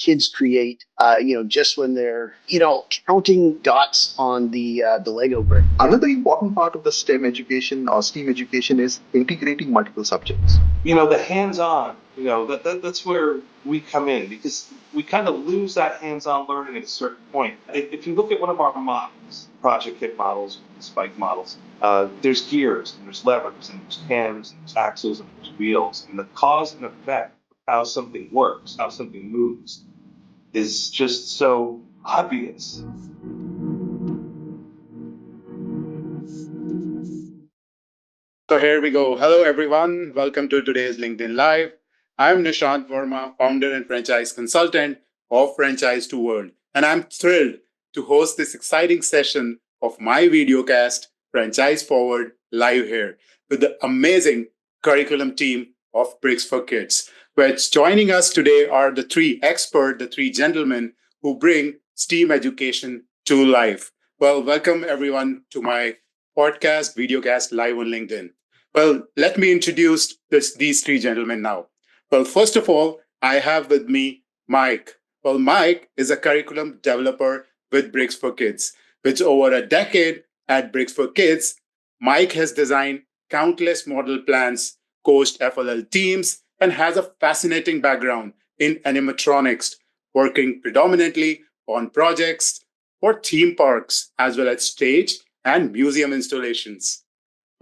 kids create, just when they're, counting dots on the Lego brick. Another important part of the STEM education or STEAM education is integrating multiple subjects. The hands-on, that's where we come in because we kind of lose that hands-on learning at a certain point. If you look at one of our models, project kit models, spike models, there's gears and there's levers and there's cams and there's axles and there's wheels, and the cause and effect of how something works, how something moves, is just so obvious. So here we go. Hello, everyone. Welcome to today's LinkedIn Live. I'm Nishant Verma, founder and franchise consultant of Franchise to World, and I'm thrilled to host this exciting session of my videocast, Franchise Forward, live here with the amazing curriculum team of Bricks for Kids. Which joining us today are the three gentlemen who bring STEAM education to life. Well, welcome everyone to my podcast, videocast live on LinkedIn. Well, let me introduce these three gentlemen now. Well, first of all, I have with me Mike. Well, Mike is a curriculum developer with Bricks for Kids. With over a decade at Bricks for Kids, Mike has designed countless model plans, coached FLL teams, and has a fascinating background in animatronics, working predominantly on projects for theme parks as well as stage and museum installations.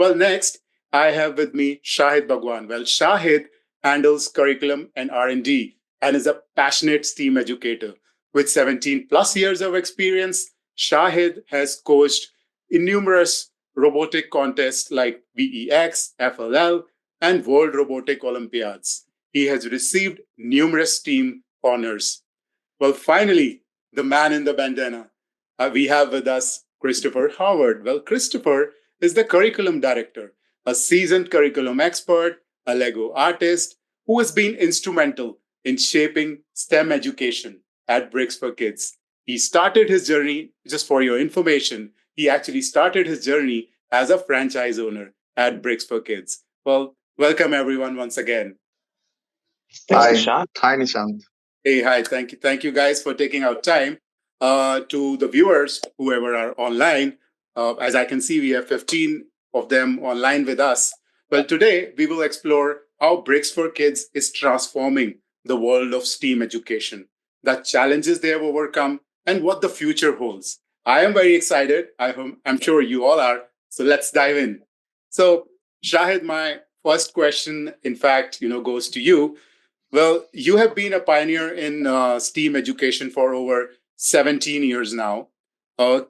Well, next, I have with me Shahid Bhagwan. Well, Shahid handles curriculum and R&D and is a passionate STEAM educator. With 17 plus years of experience, Shahid has coached in numerous robotic contests like VEX, FLL, and World Robotic Olympiads. He has received numerous STEAM honors. Well, finally, the man in the bandana. We have with us Christopher Howard. Well, Christopher is the curriculum director, a seasoned curriculum expert, a Lego artist who has been instrumental in shaping STEM education at Bricks for Kids. He started his journey, just for your information, he actually started his journey as a franchise owner at Bricks for Kids. Well, welcome everyone once again. Thanks, Hi, Nishant. hi, Nishant. Hey, hi. Thank you guys for taking out time. To the viewers, whoever are online, as I can see, we have 15 of them online with us. Well, today we will explore how Bricks for Kids is transforming the world of STEAM education, the challenges they have overcome, and what the future holds. I am very excited. I'm sure you all are. So let's dive in. So, Shahid, my first question, in fact, goes to you. Well, you have been a pioneer in STEAM education for over 17 years now.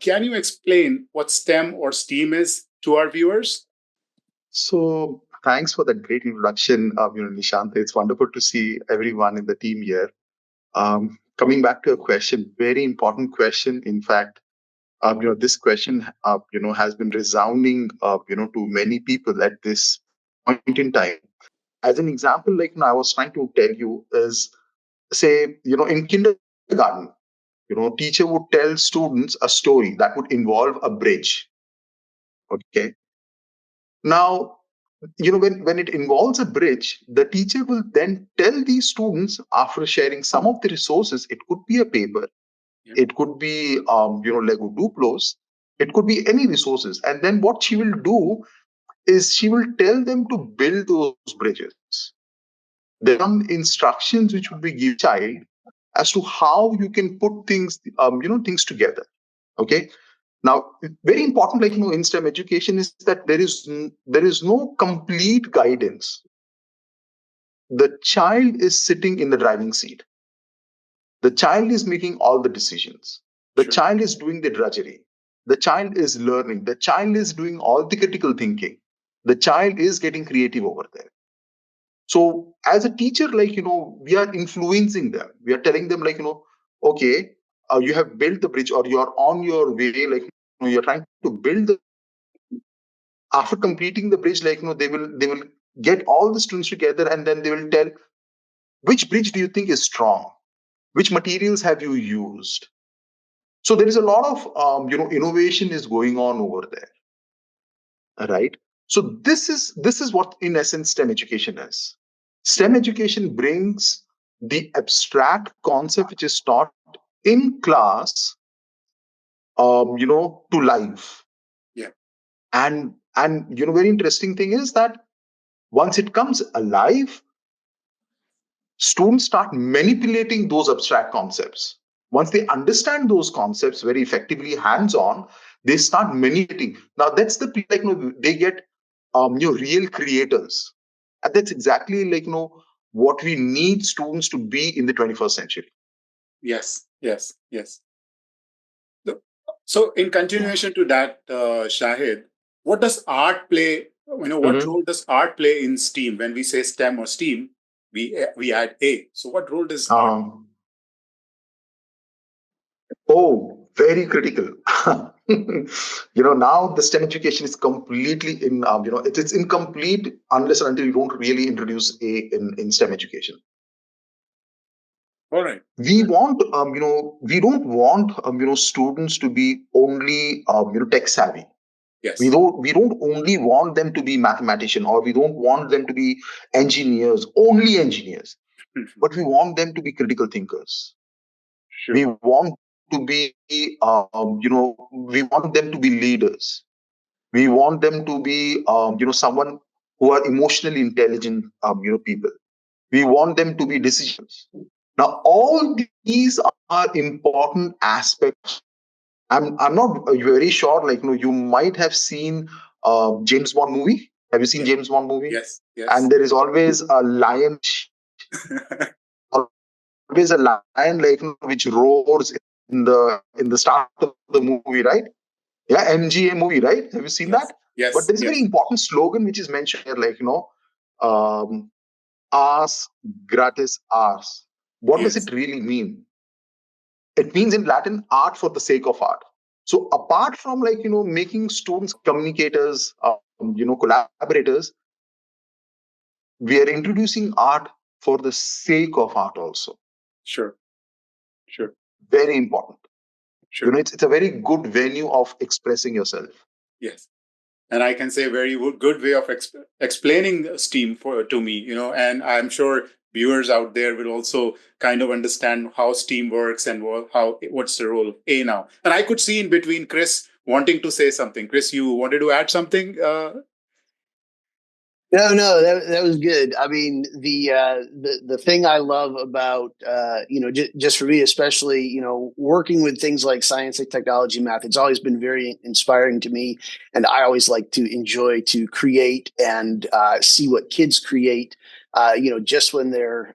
Can you explain what STEM or STEAM is to our viewers? So, thanks for that great introduction, Nishant. It's wonderful to see everyone in the team here. Coming back to a question, very important question. In fact, this question, has been resounding, to many people at this point in time. As an example, like I was trying to tell you is, say, in kindergarten, teacher would tell students a story that would involve a bridge. Okay. Now, when it involves a bridge, the teacher will then tell these students after sharing some of the resources, it could be a paper, Yeah. it could be, Lego Duplos, it could be any resources. And then what she will do is she will tell them to build those bridges. There are some instructions which would be given to the child as to how you can put things together. Okay. Now, very important, like in STEM education, is that there is no complete guidance. The child is sitting in the driving seat. The child is making all the decisions. The Sure. child is doing the drudgery. The child is learning. The child is doing all the critical thinking. The child is getting creative over there. So, as a teacher, we are influencing them. We are telling them, okay, you have built the bridge or you're on your way, you're trying to build the after completing the bridge, they will get all the students together and then they will tell which bridge do you think is strong, which materials have you used. So there is a lot of innovation is going on over there, right? So this is what in essence STEM education is. STEM education brings the abstract concept which is taught in class, to life. Yeah. And very interesting thing is that once it comes alive, students start manipulating those abstract concepts. Once they understand those concepts very effectively, hands-on, they start manipulating. Now that's the they get real creators, and that's exactly what we need students to be in the 21st century. Yes. Yes. Yes. So, in continuation to that, Shahid, what does art play? What Mhm. role does art play in STEAM? When we say STEM or STEAM, we add A. So, what role does art? Um, Oh, very critical. Now the STEM education is completely it's incomplete unless and until you don't really introduce in STEM education. All right. We don't want, students to be only, tech savvy. We Yes. don't, we don't only want them to be mathematician, or we don't want them to be engineers, only engineers, but we want them to be critical thinkers. Sure. We want to be, we want them to be leaders. We want them to be, someone who are emotionally intelligent, people. We want them to be decisions. Now, all these are important aspects. I'm not very sure. You might have seen James Bond movie. Have you seen Yes. James Bond movie? Yes. Yes. And there is always a lion, always a lion which roars in the start of the movie, right? Yeah, MGA movie, right? Have you seen Yes. that? But Yes. there is a very Yes. important slogan which is mentioned here, um, ars gratis ars. What does Yes. it really mean? It means in Latin, art for the sake of art. So apart from making students communicators, collaborators, we are introducing art for the sake of art also. Sure. Sure. Very important. Sure. It's a very good venue of expressing yourself. Yes. And I can say very good way of explaining STEAM to me, and I'm sure viewers out there will also kind of understand how STEAM works and what's the role of A now. And I could see in between Chris wanting to say something. Chris, you wanted to add something? No, that was good. I mean, the thing I love about just for me, especially working with things like science and technology, math, it's always been very inspiring to me, and I always like to enjoy to create and see what kids create. Just when they're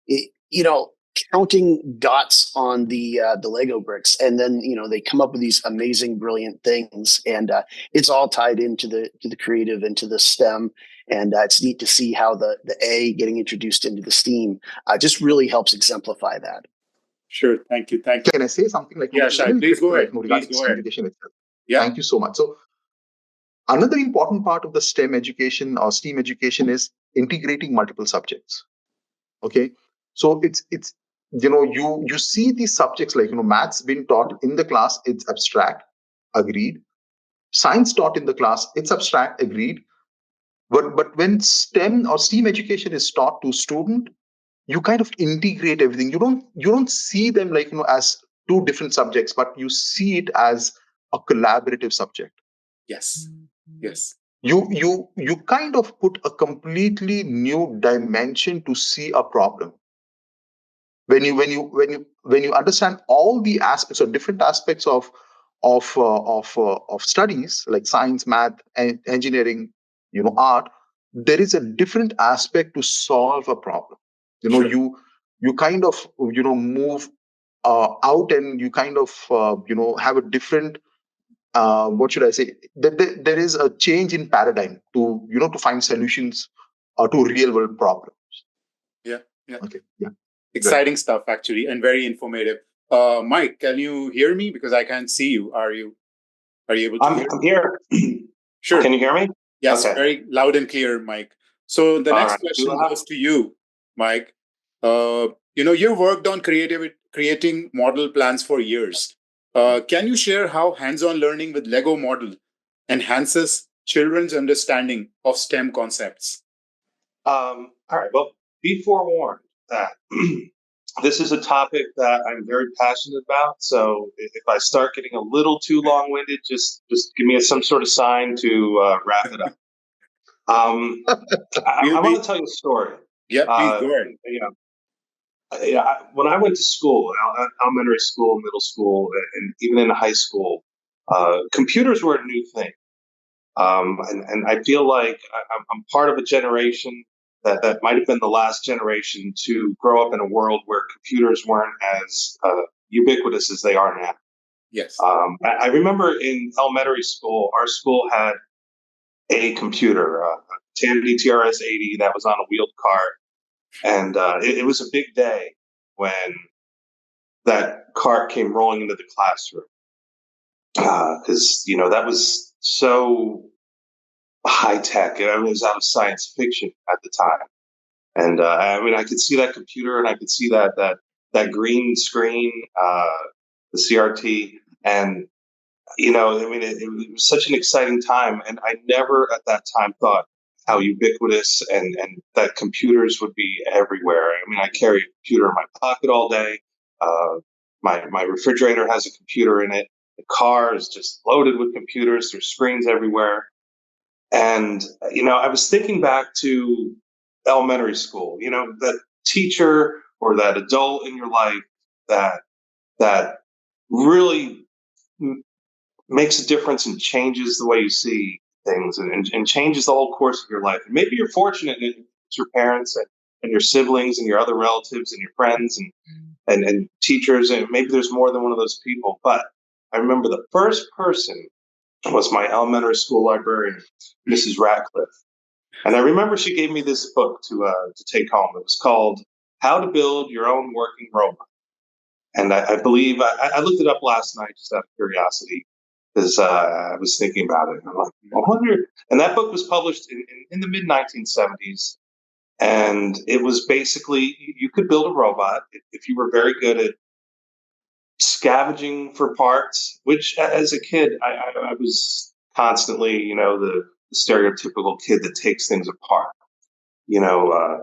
it, you know counting dots on the Lego bricks, and then they come up with these amazing, brilliant things, and it's all tied into the creative, into the STEM, and it's neat to see how the A getting introduced into the STEAM just really helps exemplify that. Sure. Thank you. Thank you. Can I say something Yeah, a Shai, little please go critical, ahead. Please regarding go STEM ahead. education itself? Yeah. Thank you so much. So another important part of the STEM education or STEAM education is integrating multiple subjects. Okay, so it's you see these subjects maths being taught in the class, it's abstract, agreed. Science taught in the class, it's abstract, agreed. But when STEM or STEAM education is taught to student, you kind of integrate everything. You don't see them as two different subjects, but you see it as a collaborative subject. Yes. Yes. You kind of put a completely new dimension to see a problem when you understand all the aspects or different aspects of studies like science, math, and engineering, art. There is a different aspect to solve a problem. Sure. You kind of move out, and you kind of have a different, what should I say? There is a change in paradigm to find solutions to real world problems. Yeah. Yeah. Okay, yeah, good. Exciting stuff, actually, and very informative. Mike, can you hear me? Because I can't see you. Are you able to hear I'm me? here. Sure. Can you hear me? Yes, Okay. very loud and clear, Mike. So the All next right. Do question I? goes to you, Mike. You worked on creating model plans for years. Can you share how hands-on learning with Lego model enhances children's understanding of STEM concepts? All right. Well, be forewarned. that this is a topic that I'm very passionate about. So if I start getting a little too long-winded, just give me some sort of sign to wrap it up. I want to tell you a story. Yeah, please go ahead. When I went to school, elementary school, middle school, and even in high school, computers were a new thing. And I feel like I'm part of a generation that might have been the last generation to grow up in a world where computers weren't as ubiquitous as they are now. Yes. I remember in elementary school, our school had a computer, a Tandy TRS-80 that was on a wheeled cart. And it was a big day when that cart came rolling into the classroom. Because, that was so high tech. I mean, it was out of science fiction at the time. And I could see that computer and I could see that green screen, the CRT. And, it was such an exciting time. And I never at that time thought how ubiquitous and that computers would be everywhere. I mean, I carry a computer in my pocket all day. My refrigerator has a computer in it. The car is just loaded with computers. There's screens everywhere. And, I was thinking back to elementary school, that teacher or that adult in your life that really makes a difference and changes the way you see things and changes the whole course of your life. And maybe you're fortunate and it's your parents and your siblings and your other relatives and your friends and teachers. And maybe there's more than one of those people. But I remember the first person was my elementary school librarian, Mrs. Ratcliffe. And I remember she gave me this book to take home. It was called How to Build Your Own Working Robot. And I believe I looked it up last night just out of curiosity because I was thinking about it. And I'm like, I wonder. And that book was published in the mid 1970s. And it was basically you could build a robot if you were very good at scavenging for parts, which as a kid, I was constantly, the stereotypical kid that takes things apart, you know, uh,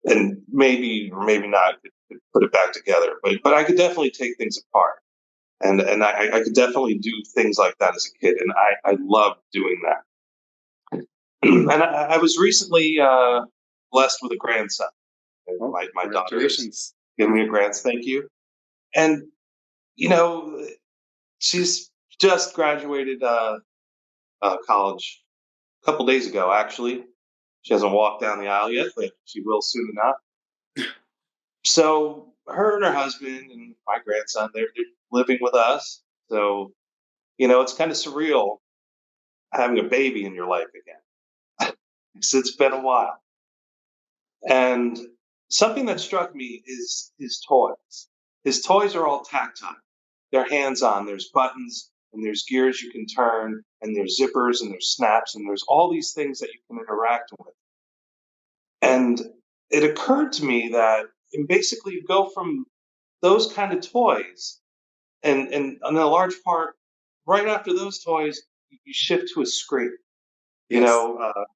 and maybe or maybe not could put it back together, but I could definitely take things apart. And I could definitely do things like that as a kid. And I loved doing that. And I was recently blessed with a grandson. Oh, My daughter congratulations. giving me a grandson. Thank you. And, she's just graduated college a couple days ago, actually. She hasn't walked down the aisle yet, but she will soon enough. So her and her husband and my grandson, they're living with us. So, it's kind of surreal having a baby in your life again. It's been a while. And something that struck me is his toys. His toys are all tactile. They're hands-on. There's buttons and there's gears you can turn and there's zippers and there's snaps and there's all these things that you can interact with. And it occurred to me that basically you go from those kind of toys and in a large part, right after those toys, you shift to a screen. Yes.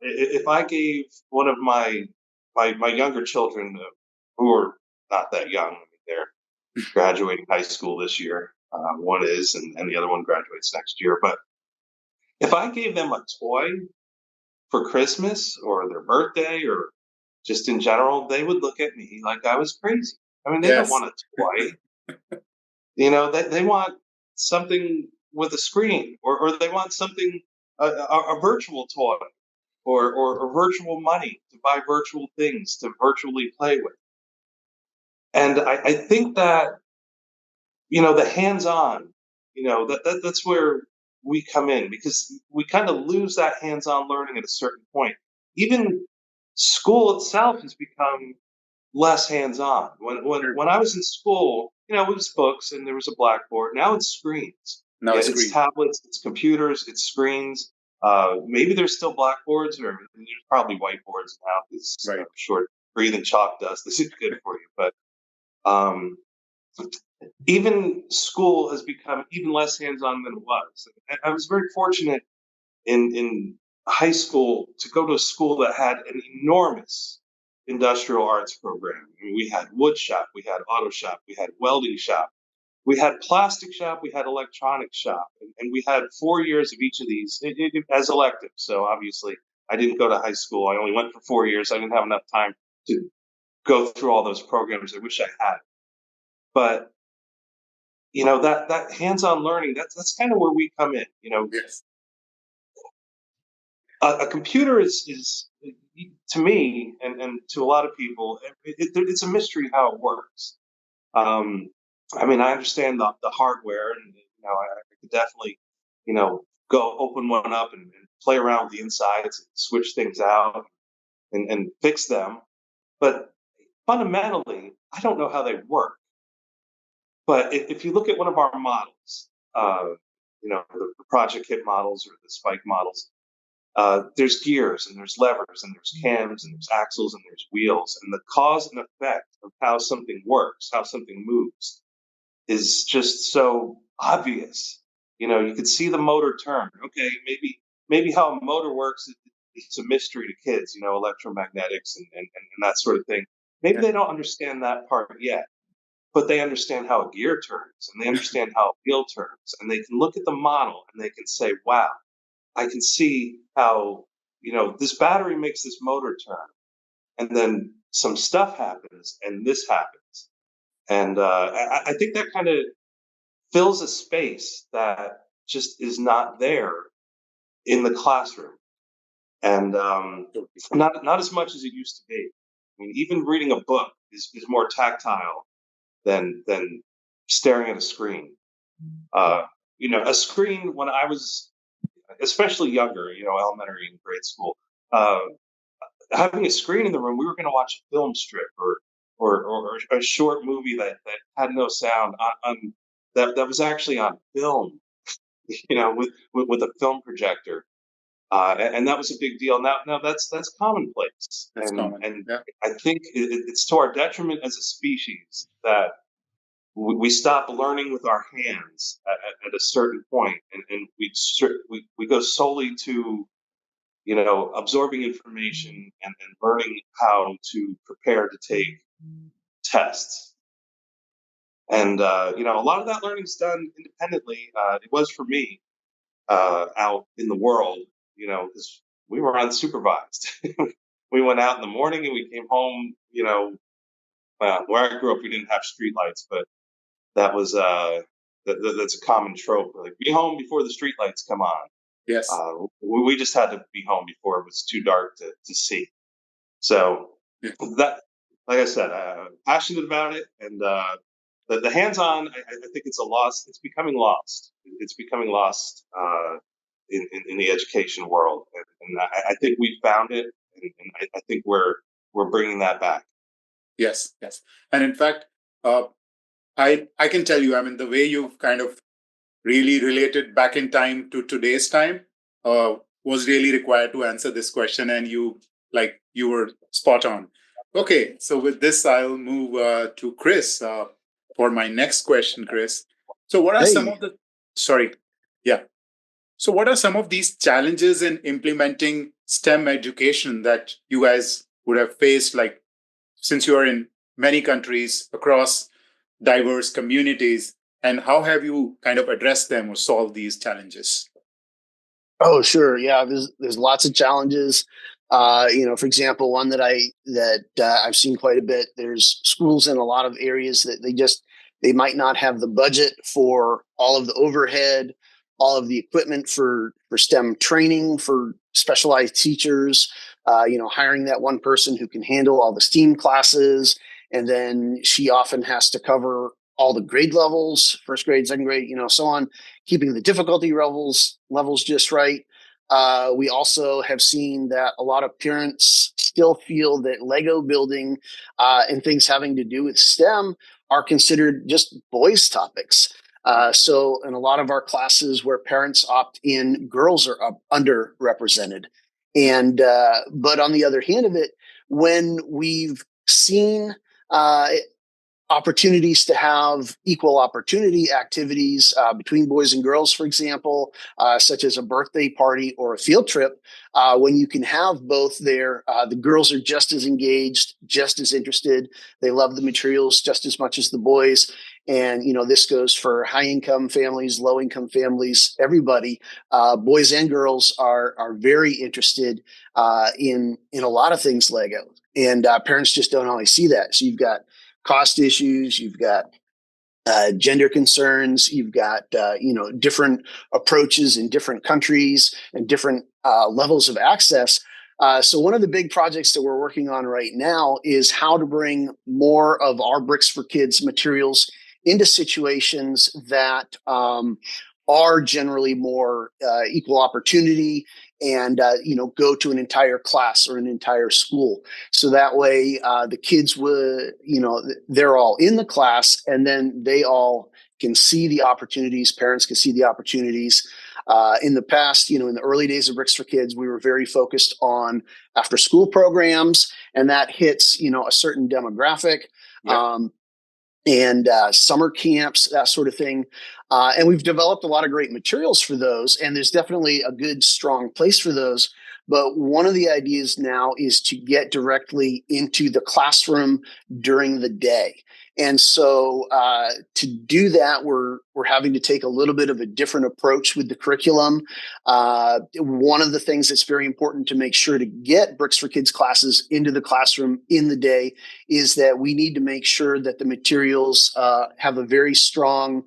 If I gave one of my younger children who are not that young, I mean, they're graduating high school this year. One is, and the other one graduates next year. But if I gave them a toy for Christmas or their birthday or just in general, they would look at me like I was crazy. I mean, they don't Yes. want a toy. They want something with a screen or they want something, a virtual toy or virtual money to buy virtual things to virtually play with. And I think that, the hands-on, that's where we come in because we kind of lose that hands-on learning at a certain point. Even school itself has become less hands-on. When I was in school, it was books and there was a blackboard. Now it's screens. Now Yeah, it's it's screen. tablets, it's computers, it's screens. Maybe there's still blackboards, or there's probably whiteboards now because Right. I'm sure breathing chalk dust isn't good for you. But um, even school has become even less hands-on than it was. And I was very fortunate in high school to go to a school that had an enormous industrial arts program. I mean, we had wood shop, we had auto shop, we had welding shop, we had plastic shop, we had electronic shop, and we had 4 years of each of these as electives. So obviously, I didn't go to high school. I only went for 4 years. I didn't have enough time to go through all those programs. I wish I had. But that hands-on learning, that's kind of where we come in. Yes. A computer is to me and to a lot of people, it's a mystery how it works. I mean, I understand the hardware, and I could definitely, go open one up and play around with the insides and switch things out and fix them. But fundamentally, I don't know how they work. But if you look at one of our models, the Project Kit models or the Spike models, there's gears and there's levers and there's cams and there's axles and there's wheels. And the cause and effect of how something works, how something moves, is just so obvious. You could see the motor turn. Okay, maybe how a motor works, it's a mystery to kids, electromagnetics and that sort of thing. Maybe they don't understand that part yet, but they understand how a gear turns and they understand how a wheel turns, and they can look at the model and they can say, wow, I can see how, this battery makes this motor turn, and then some stuff happens and this happens. And I think that kind of fills a space that just is not there in the classroom, and not as much as it used to be. I mean, even reading a book is more tactile than staring at a screen. A screen when I was especially younger, elementary and grade school, having a screen in the room, we were going to watch a film strip or a short movie that had no sound on that was actually on film, with a film projector. And that was a big deal. Now that's commonplace, That's common. and Yeah. I think it's to our detriment as a species that we stop learning with our hands at a certain point, and we go solely to absorbing information and learning how to prepare to take tests. And a lot of that learning is done independently. It was for me out in the world, because we were unsupervised. We went out in the morning and we came home. Where I grew up, we didn't have streetlights, but that was that's a common trope. Like, be home before the streetlights come on. Yes. We just had to be home before it was too dark to see. So that, like I said, passionate about it, and the hands-on, I think it's a loss. It's becoming lost. It's becoming lost in the education world, and I think we found it, and I think we're bringing that back. Yes. Yes. And in fact, I can tell you, I mean, the way you've kind of really related back in time to today's time was really required to answer this question, and you were spot on. Okay, so with this, I'll move to Chris for my next question, Chris. So, what are some of the? Sorry, yeah. So, what are some of these challenges in implementing STEM education that you guys would have faced, like since you are in many countries across diverse communities, and how have you kind of addressed them or solved these challenges? Oh, sure. Yeah, there's lots of challenges. For example, one that I've seen quite a bit. There's schools in a lot of areas that they might not have the budget for all of the overhead, all of the equipment for STEM training, for specialized teachers. Hiring that one person who can handle all the STEAM classes, and then she often has to cover all the grade levels, first grade, second grade, so on, keeping the difficulty levels just right. We also have seen that a lot of parents still feel that Lego building and things having to do with STEM are considered just boys' topics. So in a lot of our classes where parents opt in, girls are underrepresented. And but on the other hand of it, when we've seen opportunities to have equal opportunity activities between boys and girls, for example, such as a birthday party or a field trip. When you can have both there, the girls are just as engaged, just as interested. They love the materials just as much as the boys. And, this goes for high income families, low income families, everybody. Boys and girls are very interested in a lot of things Lego. And parents just don't always see that. So you've got cost issues, you've got gender concerns, you've got different approaches in different countries and different levels of access. So one of the big projects that we're working on right now is how to bring more of our Bricks for Kids materials into situations that are generally more equal opportunity and go to an entire class or an entire school. So that way the kids would, they're all in the class, and then they all can see the opportunities. Parents can see the opportunities. In the past, in the early days of Bricks for Kids, we were very focused on after school programs, and that hits, a certain demographic. Yep. And summer camps, that sort of thing. And we've developed a lot of great materials for those. And there's definitely a good, strong place for those. But one of the ideas now is to get directly into the classroom during the day. And so to do that, we're having to take a little bit of a different approach with the curriculum. One of the things that's very important to make sure to get Bricks for Kids classes into the classroom in the day is that we need to make sure that the materials have a very strong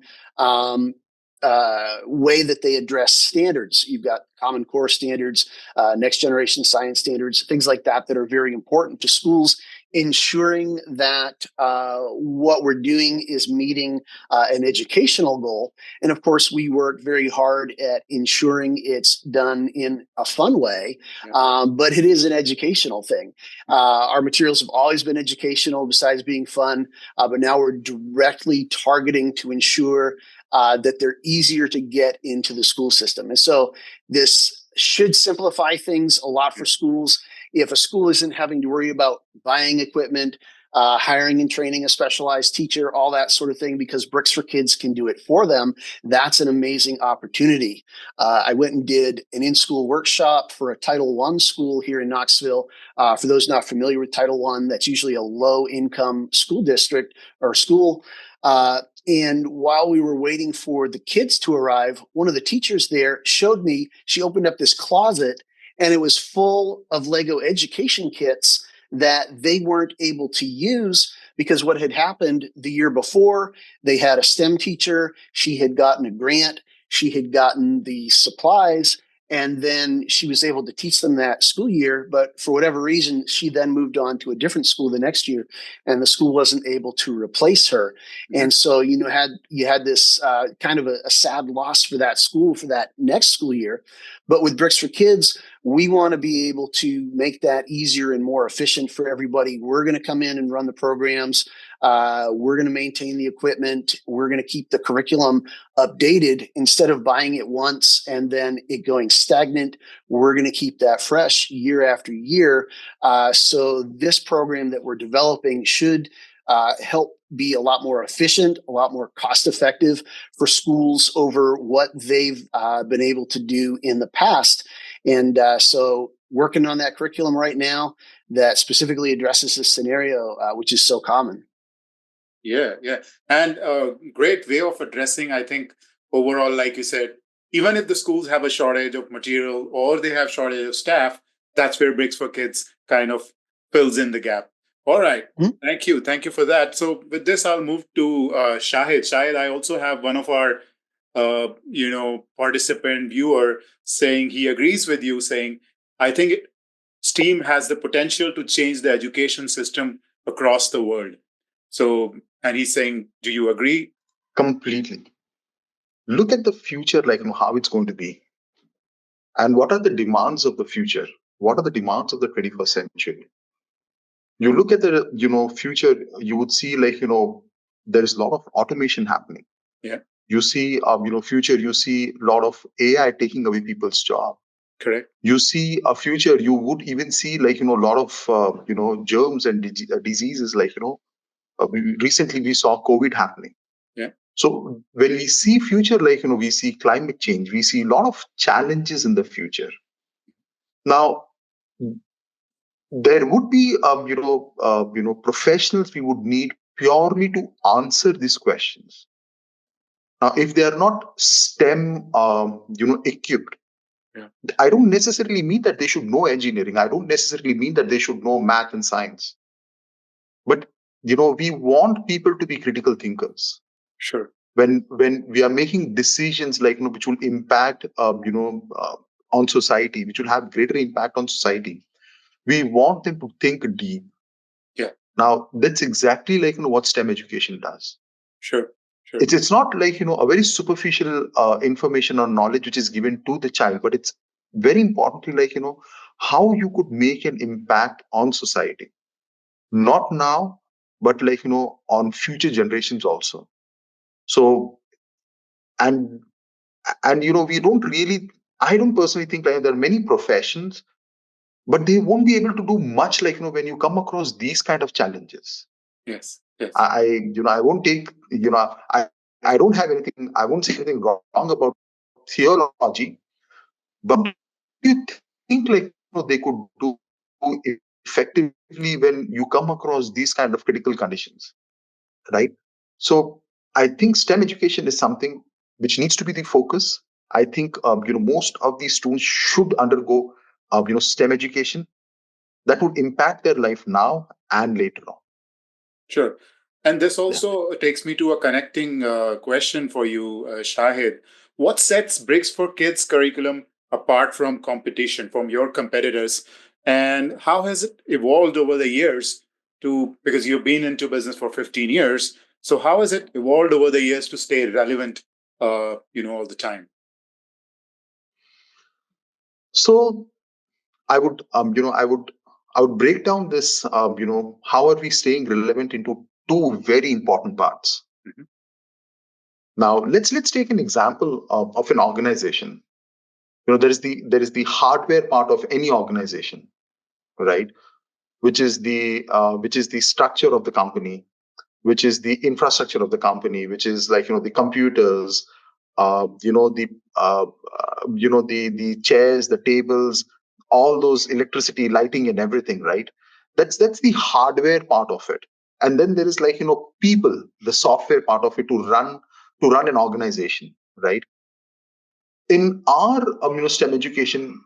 way that they address standards. You've got Common Core standards, next generation science standards, things like that are very important to schools, ensuring that what we're doing is meeting an educational goal. And of course, we work very hard at ensuring it's done in a fun way, but it is an educational thing. Our materials have always been educational besides being fun, but now we're directly targeting to ensure that they're easier to get into the school system. And so this should simplify things a lot for schools. If a school isn't having to worry about buying equipment, hiring and training a specialized teacher, all that sort of thing, because Bricks for Kids can do it for them, that's an amazing opportunity. I went and did an in-school workshop for a Title I school here in Knoxville. For those not familiar with Title I, that's usually a low-income school district or school. And while we were waiting for the kids to arrive, one of the teachers there showed me, she opened up this closet and it was full of Lego education kits that they weren't able to use because what had happened the year before, they had a STEM teacher, she had gotten a grant, she had gotten the supplies, and then she was able to teach them that school year. But for whatever reason, she then moved on to a different school the next year, and the school wasn't able to replace her. And so you had this kind of a sad loss for that school for that next school year. But with Bricks for Kids, we want to be able to make that easier and more efficient for everybody. We're going to come in and run the programs. We're going to maintain the equipment. We're going to keep the curriculum updated instead of buying it once and then it going stagnant. We're going to keep that fresh year after year. So this program that we're developing should help be a lot more efficient, a lot more cost effective for schools over what they've been able to do in the past. And so working on that curriculum right now that specifically addresses this scenario, which is so common. Yeah. And a great way of addressing, I think, overall, like you said, even if the schools have a shortage of material or they have shortage of staff, that's where Bricks for Kids kind of fills in the gap. All right. Mm-hmm. Thank you for that. So with this, I'll move to Shahid. Shahid, I also have one of our, participant viewer saying he agrees with you, saying, I think STEAM has the potential to change the education system across the world. So, and he's saying, do you agree? Completely. Look at the future, how it's going to be. And what are the demands of the future? What are the demands of the 21st century? You look at the, future, you would see there's a lot of automation happening. Yeah. You see, future, you see a lot of AI taking away people's job. Correct. You see a future, you would even see a lot of, germs and diseases recently we saw COVID happening. Yeah. So when we see future, we see climate change, we see a lot of challenges in the future. Now, there would be, professionals we would need purely to answer these questions. Now, if they are not STEM, equipped, Yeah. I don't necessarily mean that they should know engineering. I don't necessarily mean that they should know math and science. But we want people to be critical thinkers. Sure. When we are making decisions which will impact on society, which will have greater impact on society, we want them to think deep. Yeah. Now that's exactly what STEM education does. Sure. Sure. It's not a very superficial information or knowledge which is given to the child, but it's very importantly how you could make an impact on society, not now, but on future generations also. So and we don't really, I don't personally think there are many professions, but they won't be able to do much when you come across these kind of challenges. Yes. Yes. I won't take, I don't have anything, I won't say anything wrong about theology, but you think they could do effectively when you come across these kind of critical conditions, right? So I think STEM education is something which needs to be the focus. I think most of these students should undergo STEM education that would impact their life now and later on. Sure. And this also takes me to a connecting question for you, Shahid. What sets Bricks for Kids curriculum apart from competition, from your competitors? And how has it evolved over the years because you've been into business for 15 years. So how has it evolved over the years to stay relevant, all the time? So I would, I would break down this, how are we staying relevant into two very important parts. Mm-hmm. Now, let's take an example of an organization. There is the hardware part of any organization, right? Which is the structure of the company, which is the infrastructure of the company, which is the computers, the chairs, the tables, all those electricity, lighting, and everything, right? That's the hardware part of it. And then there is people, the software part of it to run an organization, right? In our STEM education,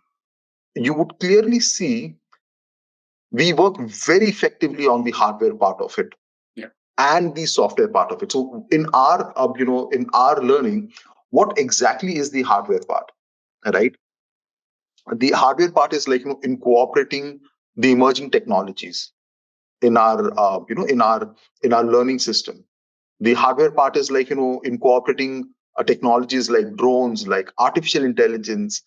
you would clearly see we work very effectively on the hardware part of it. Yeah. And the software part of it. So in our in our learning, what exactly is the hardware part, right? The hardware part is incorporating the emerging technologies in our in our learning system. The hardware part is incorporating technologies like drones, like artificial intelligence,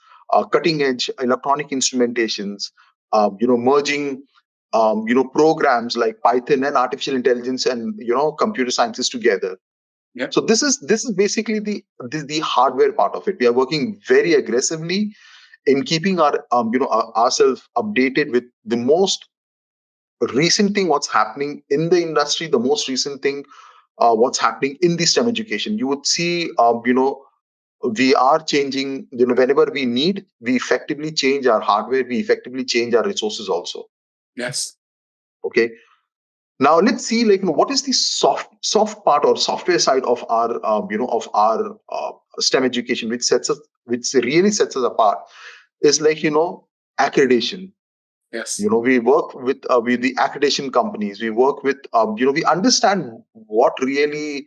cutting edge electronic instrumentations, merging programs like Python and artificial intelligence and computer sciences together. Yeah. So this is basically the hardware part of it. We are working very aggressively in keeping our ourselves updated with the most recent thing what's happening in the industry, the most recent thing what's happening in the STEM education. You would see, we are changing, whenever we need, we effectively change our hardware, we effectively change our resources also. Yes. Okay. Now let's see, what is the soft part or software side of our, of our STEM education, which really sets us apart, is accreditation. Yes. We work with the accreditation companies. We work with, we understand what really,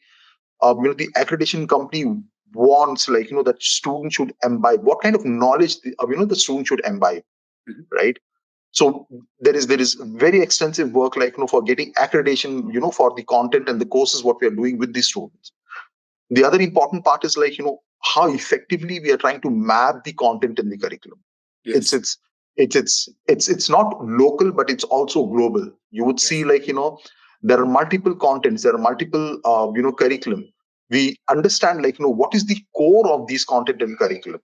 the accreditation company wants, that student should imbibe, what kind of knowledge, the student should imbibe, Mm-hmm. right? So there is very extensive work, for getting accreditation, for the content and the courses what we are doing with the students. The other important part is how effectively we are trying to map the content in the curriculum. Yes. It's not local, but it's also global. You would see there are multiple contents, there are multiple curriculum. We understand what is the core of these content and curriculum.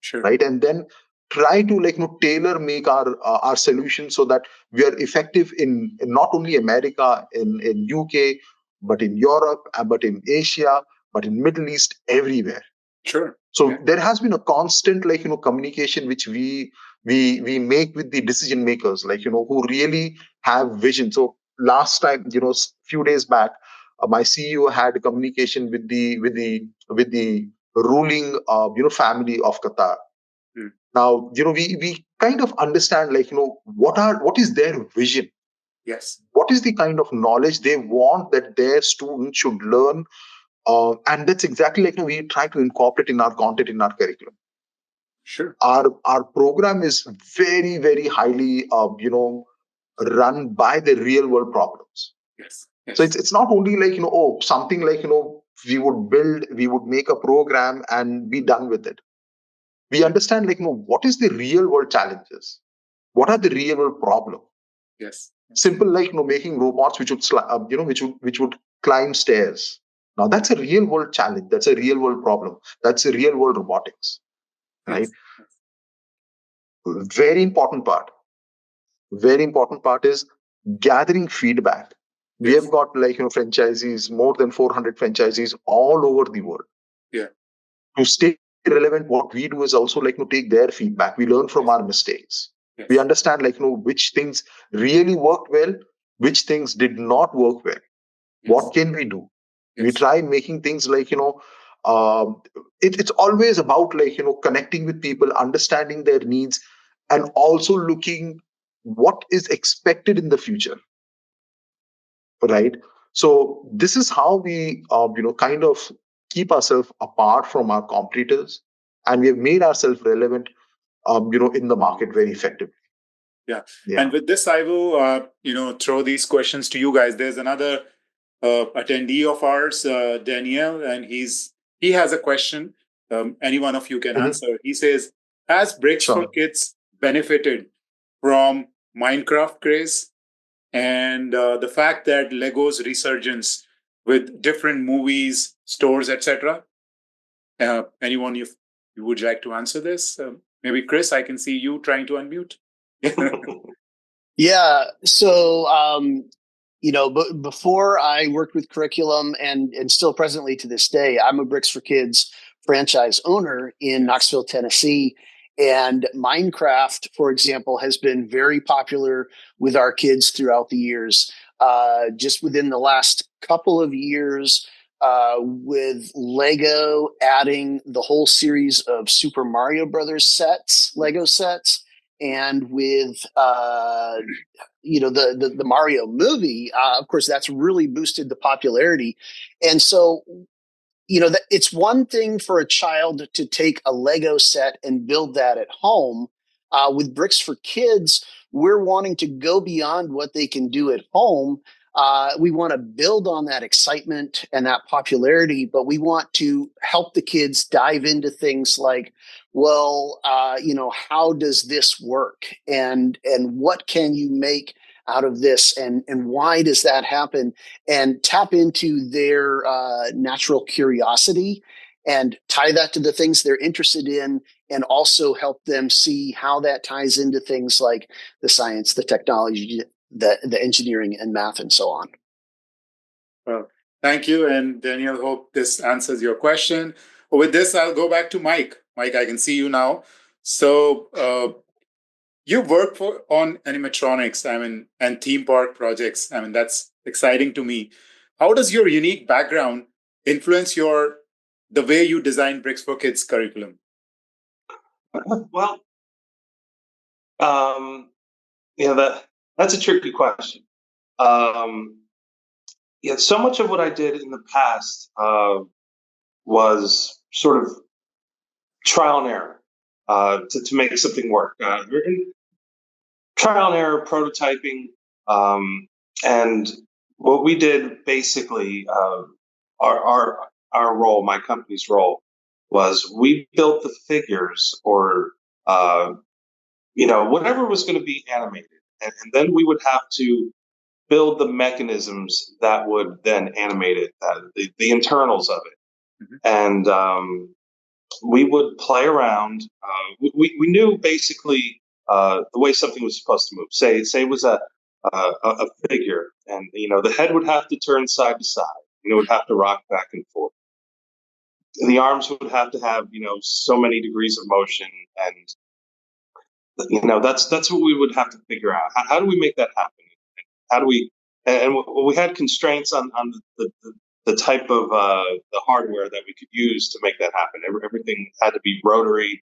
Sure. Right? And then try to tailor make our solution so that we are effective in not only America, in UK, but in Europe, but in Asia, but in Middle East, everywhere. Sure. So there has been a constant, communication which we make with the decision makers, who really have vision. So last time, few days back, my CEO had a communication with the ruling, family of Qatar. Now, we kind of understand, what is their vision? Yes. What is the kind of knowledge they want that their students should learn? And that's exactly we try to incorporate in our content, in our curriculum. Sure. Our program is very, very highly, run by the real world problems. Yes. So it's not only something we would make a program and be done with it. We understand what is the real world challenges, what are the real world problems. Yes. Simple making robots which would which would climb stairs. Now that's a real world challenge. That's a real world problem. That's a real world robotics, right? Very important part. Very important part is gathering feedback. We have got franchisees, more than 400 franchisees all over the world. Yeah. To stay relevant, what we do is also to take their feedback. We learn from our mistakes. Yes. We understand which things really worked well, which things did not work well. Yes. What can we do? Yes. We try making things it's always about connecting with people, understanding their needs, and also looking what is expected in the future, right? So this is how we kind of keep ourselves apart from our competitors, and we have made ourselves relevant in the market very effectively. Yeah. And with this, I will throw these questions to you guys. There's another attendee of ours, Daniel, and he has a question. Any one of you can answer. He says, has Bricks for Kids benefited from Minecraft craze and the fact that Lego's resurgence with different movies, stores, etc.? Anyone you would like to answer this? Maybe Chris, I can see you trying to unmute. Yeah. So, before I worked with curriculum and still presently to this day, I'm a Bricks for Kids franchise owner in Knoxville, Tennessee. And Minecraft, for example, has been very popular with our kids throughout the years. Just within the last couple of years, with Lego adding the whole series of Super Mario Brothers sets, Lego sets, and with the Mario movie, of course, that's really boosted the popularity. And so, it's one thing for a child to take a Lego set and build that at home. With Bricks for Kids, we're wanting to go beyond what they can do at home. We want to build on that excitement and that popularity, but we want to help the kids dive into things like, well, how does this work, and what can you make out of this, and why does that happen, and tap into their natural curiosity and tie that to the things they're interested in, and also help them see how that ties into things like the science, the technology, the engineering and math, and so on. Well, thank you. And Daniel, hope this answers your question. With this, I'll go back to Mike. Mike, I can see you now. So you work on animatronics, and theme park projects. That's exciting to me. How does your unique background influence the way you design Bricks for Kids curriculum? Well, that's a tricky question. So much of what I did in the past was sort of trial and error to make something work. Trial and error, prototyping, and what we did basically, our role, my company's role, was we built the figures or whatever was going to be animated, and then we would have to build the mechanisms that would then animate it, the internals of it. Mm-hmm. And we would play around. We knew basically the way something was supposed to move. Say it was a a figure, and the head would have to turn side to side. It would have to rock back and forth. And the arms would have to have so many degrees of motion, and that's what we would have to figure out. How do we make that happen? How do we? And we had constraints on the type of the hardware that we could use to make that happen. Everything had to be rotary,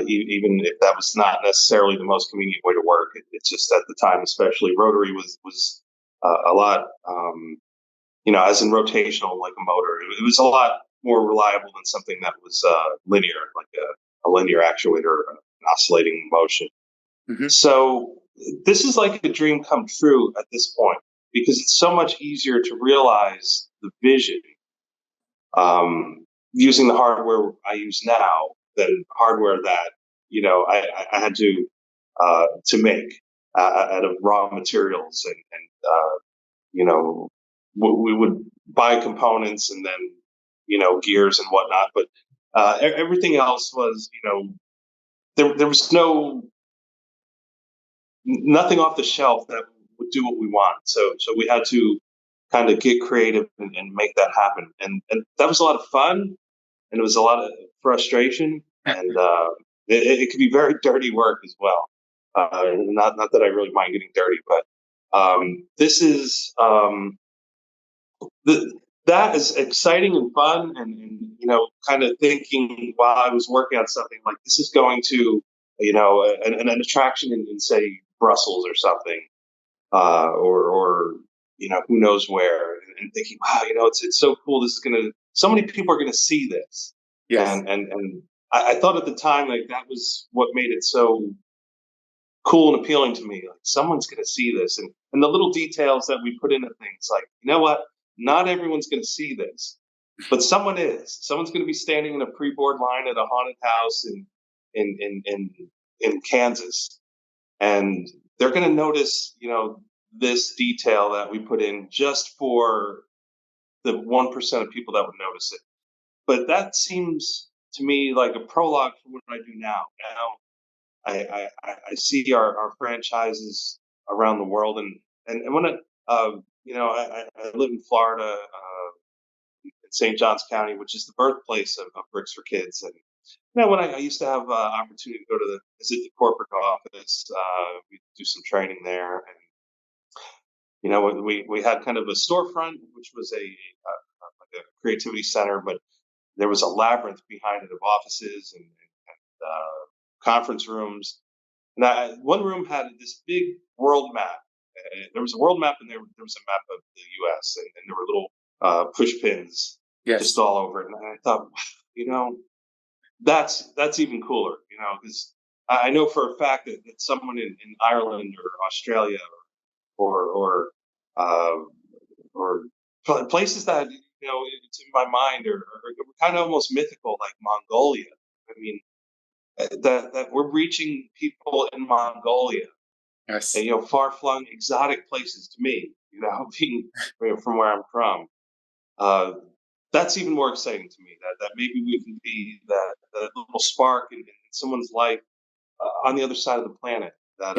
even if that was not necessarily the most convenient way to work. It's just at the time, especially rotary was a lot, as in rotational, like a motor. It was a lot more reliable than something that was linear, like a linear actuator, an oscillating motion. Mm-hmm. So this is like a dream come true at this point, because it's so much easier to realize the vision using the hardware I use now than hardware that I had to make out of raw materials, and we would buy components and then gears and whatnot, but everything else was there was nothing off the shelf that would do what we want. So we had to kind of get creative and make that happen. And that was a lot of fun, and it was a lot of frustration, and it could be very dirty work as well. Not that I really mind getting dirty, but this is that is exciting and fun, and kind of thinking while I was working on something like this is going to an attraction in say Brussels or something, or who knows where, and thinking, wow, it's so cool. This is so many people are gonna see this. Yes. And I thought at the time, like, that was what made it so cool and appealing to me. Like, someone's gonna see this, and the little details that we put into things, like, what, not everyone's gonna see this, but someone is. Someone's gonna be standing in a pre-board line at a haunted house in Kansas, and they're going to notice, this detail that we put in just for the 1% of people that would notice it. But that seems to me like a prologue for what I do now. Now I see our franchises around the world, and when I live in Florida, in St. Johns County, which is the birthplace of Bricks for Kids, and when I used to have opportunity to go to visit the corporate office, we do some training there, and we had kind of a storefront, which was like a creativity center, but there was a labyrinth behind it of offices and conference rooms. And one room had this big world map. There was a world map, and there was a map of the U.S., and there were little push pins just all over it. And I thought, that's even cooler, because I know for a fact that someone in Ireland or Australia or places that it's in my mind are kind of almost mythical, like Mongolia. I mean, that we're reaching people in Mongolia. Yes. And, far-flung, exotic places to me. Being from where I'm from. That's even more exciting to me. That maybe we can be that little spark in someone's life on the other side of the planet. That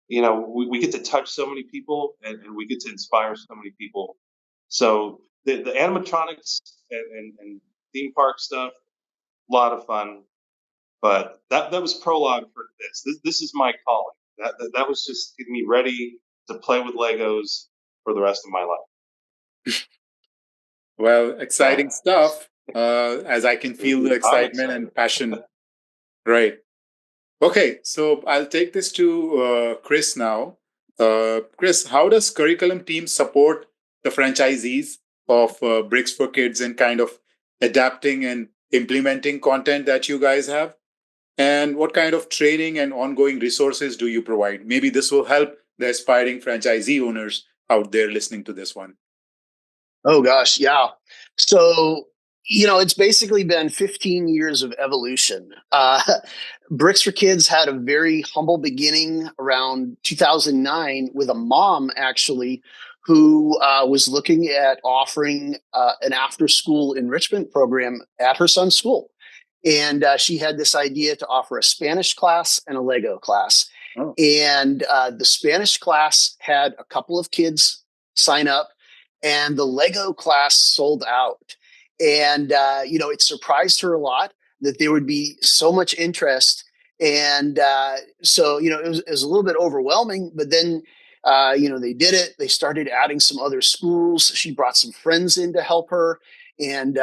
we get to touch so many people, and we get to inspire so many people. So the animatronics and theme park stuff, a lot of fun. But that was prologue for this. This is my calling. That was just getting me ready to play with Legos for the rest of my life. Well, exciting stuff. As I can feel the excitement and passion. Right. Okay, so I'll take this to Chris now. Chris, how does Curriculum Team support the franchisees of Bricks for Kids in kind of adapting and implementing content that you guys have? And what kind of training and ongoing resources do you provide? Maybe this will help the aspiring franchisee owners out there listening to this one. Oh, gosh. Yeah. So, it's basically been 15 years of evolution. Bricks for Kids had a very humble beginning around 2009 with a mom, actually, who was looking at offering an after-school enrichment program at her son's school. And she had this idea to offer a Spanish class and a Lego class. Oh. And the Spanish class had a couple of kids sign up, and the Lego class sold out. And it surprised her a lot that there would be so much interest. And so it was a little bit overwhelming, but then they did it. They started adding some other schools. She brought some friends in to help her. And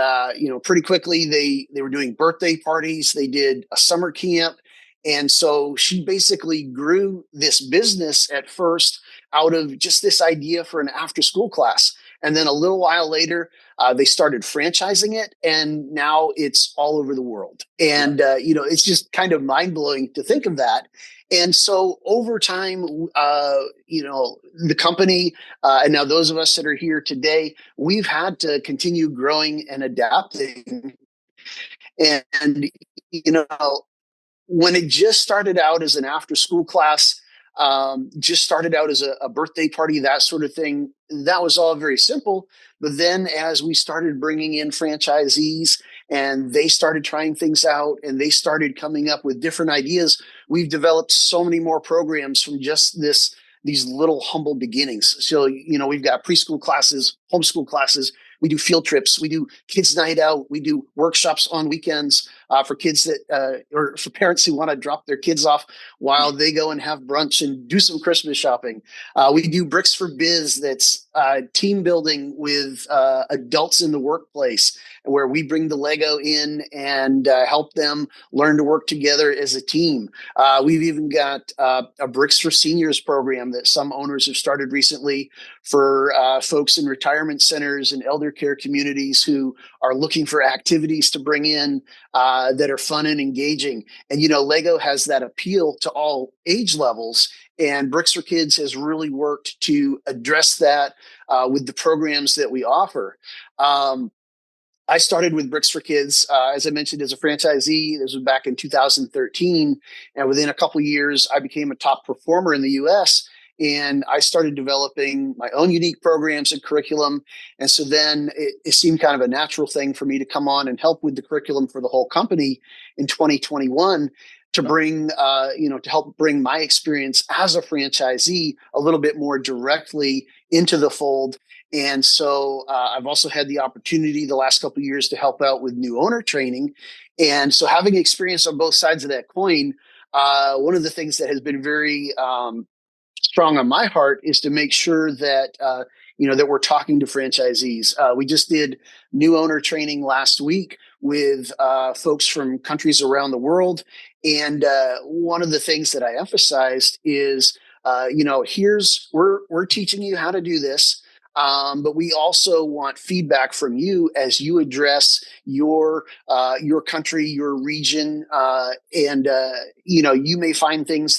pretty quickly they were doing birthday parties. They did a summer camp. And so she basically grew this business at first out of just this idea for an after school class. And then a little while later, they started franchising it, and now it's all over the world. And, it's just kind of mind blowing to think of that. And so over time, the company, and now those of us that are here today, we've had to continue growing and adapting. And, you know, when it just started out as an after school class, just started out as a birthday party, that sort of thing, that was all very simple. But then as we started bringing in franchisees and they started trying things out and they started coming up with different ideas, we've developed so many more programs from just these little humble beginnings. So, we've got preschool classes, homeschool classes. We do field trips. We do kids' night out. We do workshops on weekends for kids that, or for parents who want to drop their kids off while they go and have brunch and do some Christmas shopping. We do Bricks for Biz, that's team building with adults in the workplace, where we bring the Lego in and help them learn to work together as a team. We've even got a Bricks for Seniors program that some owners have started recently for folks in retirement centers and elder care communities who are looking for activities to bring in that are fun and engaging. And, Lego has that appeal to all age levels. And Bricks for Kids has really worked to address that with the programs that we offer. I started with Bricks for Kids, as I mentioned, as a franchisee. This was back in 2013. And within a couple of years, I became a top performer in the US. And I started developing my own unique programs and curriculum. And so then it seemed kind of a natural thing for me to come on and help with the curriculum for the whole company in 2021 to bring, to help bring my experience as a franchisee a little bit more directly into the fold. And so I've also had the opportunity the last couple of years to help out with new owner training. And so having experience on both sides of that coin, one of the things that has been very strong on my heart is to make sure that that we're talking to franchisees. We just did new owner training last week with folks from countries around the world, and one of the things that I emphasized is, we're teaching you how to do this. But we also want feedback from you as you address your country, your region, and you may find things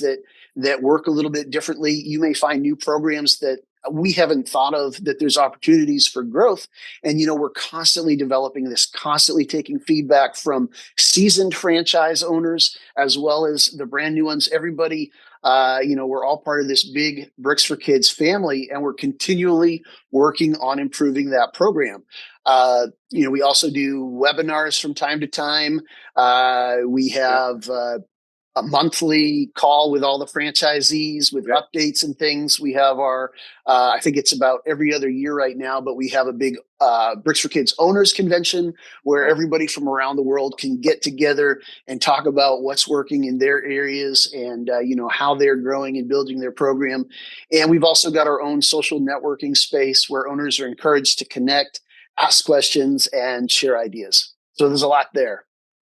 that work a little bit differently. You may find new programs that we haven't thought of, that there's opportunities for growth. And, we're constantly developing this, constantly taking feedback from seasoned franchise owners, as well as the brand new ones. Everybody, we're all part of this big Bricks for Kids family, and we're continually working on improving that program. We also do webinars from time to time. We have a monthly call with all the franchisees with updates and things. We have our, I think it's about every other year right now, but we have a big Bricks for Kids owners convention where everybody from around the world can get together and talk about what's working in their areas and, how they're growing and building their program. And we've also got our own social networking space where owners are encouraged to connect, ask questions, and share ideas. So there's a lot there.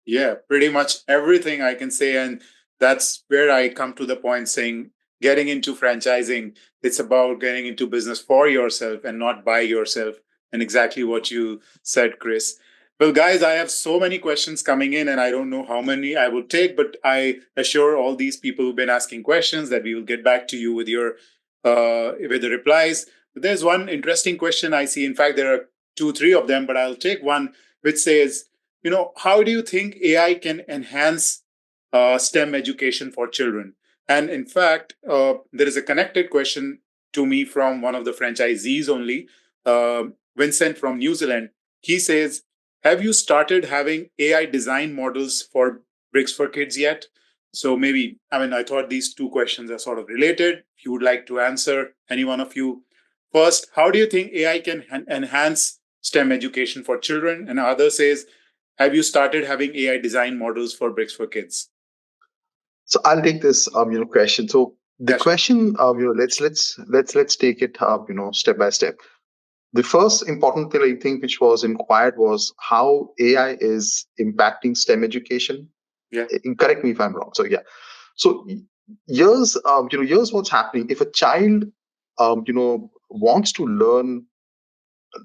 Yeah, pretty much everything I can say. And that's where I come to the point saying getting into franchising, it's about getting into business for yourself and not by yourself. And exactly what you said, Chris. Well, guys, I have so many questions coming in and I don't know how many I will take, but I assure all these people who've been asking questions that we will get back to you with with the replies. But there's one interesting question I see. In fact, there are 2, 3 of them, but I'll take one which says, how do you think AI can enhance STEM education for children? And in fact, there is a connected question to me from one of the franchisees only, Vincent from New Zealand. He says, have you started having AI design models for Bricks for Kids yet? So maybe, I thought these two questions are sort of related. If you would like to answer, any one of you. First, how do you think AI can enhance STEM education for children? And other says, have you started having AI design models for Bricks for Kids? So I'll take this question. So the Yeah, sure. question, let's take it step by step. The first important thing I think which was inquired was how AI is impacting STEM education. Yeah. Correct me if I'm wrong. So yeah. So here's what's happening. If a child wants to learn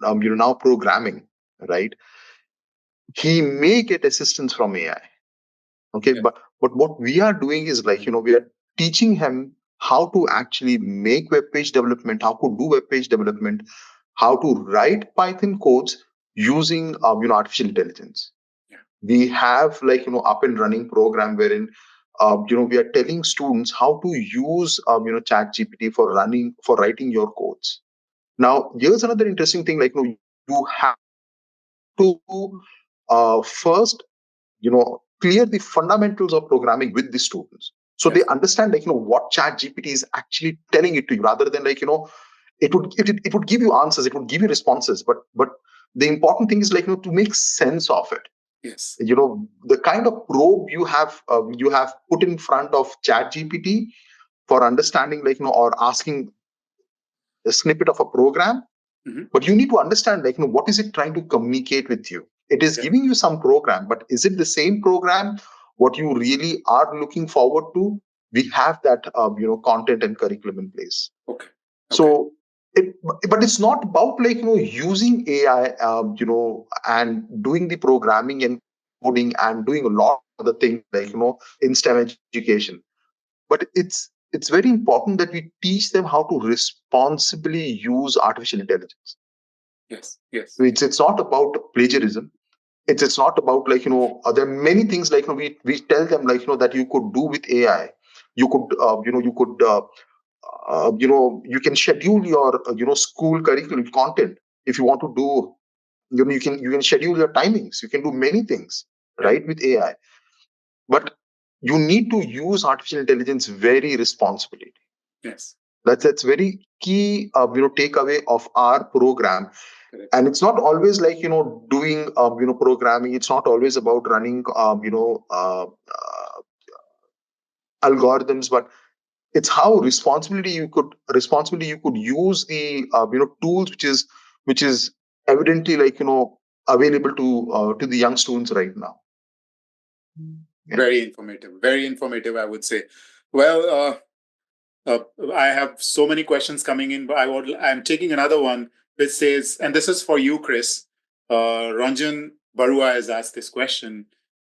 now programming, right? He may get assistance from AI. Okay, Yeah. but what we are doing is we are teaching him how to actually make web page development, how to do web page development, how to write Python codes using artificial intelligence. Yeah. We have up and running program wherein we are telling students how to use chat GPT for writing your codes. Now here's another interesting thing, you have to first clear the fundamentals of programming with the students, so Yes. they understand what chat GPT is actually telling it to you, rather than it would give you answers, it would give you responses, but the important thing is to make sense of it. Yes. The kind of probe you have put in front of chat GPT for understanding or asking a snippet of a program. Mm-hmm. But you need to understand what is it trying to communicate with you. It is giving you some program, but is it the same program what you really are looking forward to? We have that content and curriculum in place. Okay. So but it's not about using AI and doing the programming and coding and doing a lot of the things in STEM education. But it's very important that we teach them how to responsibly use artificial intelligence. Yes. Yes. So it's not about plagiarism. It's not about there are many things we tell them that you could do with AI. You could you can schedule your school curriculum content. If you want to do, you can schedule your timings. You can do many things, right, with AI. But you need to use artificial intelligence very responsibly. Yes. That's very key takeaway of our program. Correct. And it's not always doing programming. It's not always about running algorithms, but it's how responsibly you could use the tools which is evidently available to the young students right now. Yeah. Very informative, I would say. Well, I have so many questions coming in, but I'm taking another one which says, and this is for you, Chris. Ranjan Barua has asked this question,